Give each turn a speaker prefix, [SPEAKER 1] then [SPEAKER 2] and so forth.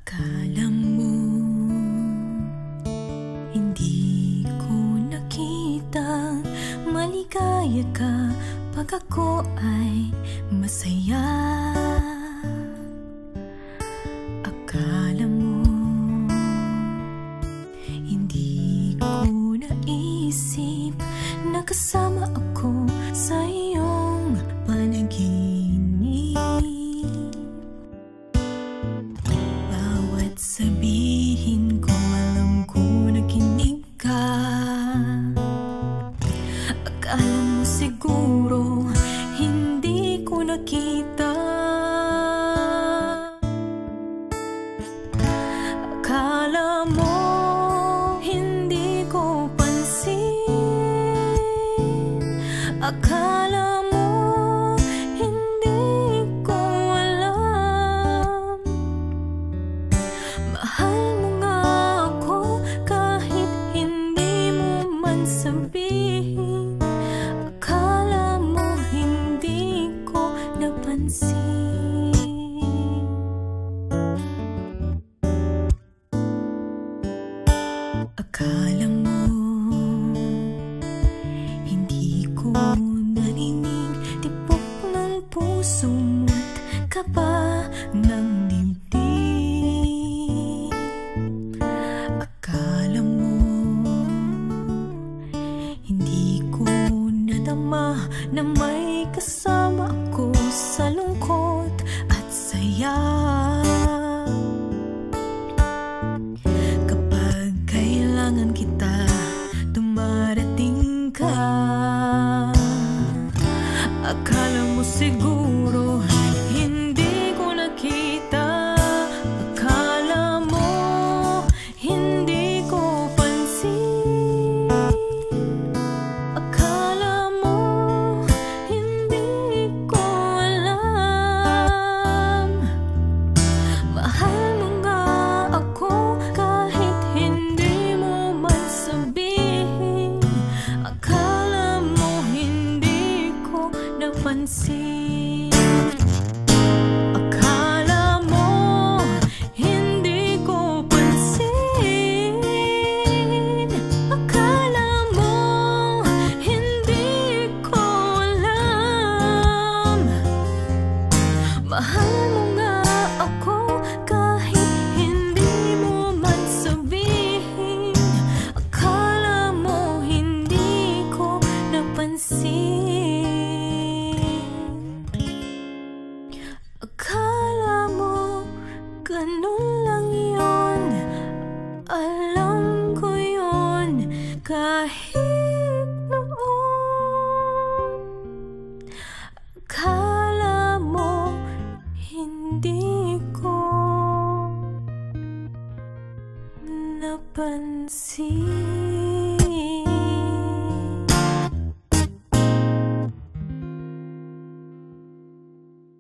[SPEAKER 1] Akala mo hindi ko nakita maligaya ka pag ako ay masaya. Akala mo hindi ko naisip na kasama ako sa iyong panaginip. Bawat sabihin ko, alam ko nakinig ka. Akala mo siguro hindi ko nakita. Akala mo hindi ko pansin. Akala mo hindi ko alam. Mahal mo nga ako kahit hindi mo man sabihin. Akala mo hindi ko napansin. Akala mo hindi ko narinig tibok ng puso mo't kaba ng dibdib. Akala mo hindi ko nadama na may kasama ako sa lungkot at saya. Kapag kailangan kita, dumarating ka. Akala mo siguro hindi ko nakita. Akala mo hindi ko pansin. Akala mo hindi ko alam. Mahal mo nga ako kahit hindi mo man sabihin. Akala mo hindi ko napansin. Akala mo hindi ko pansin. Akala mo hindi ko alam. Mahal mo nga ako kahit hindi mo man sabihin. Akala mo hindi ko napansin. Akala mo ganun lang yun. Alam ko yun kahit noon. Akala mo hindi ko napansin.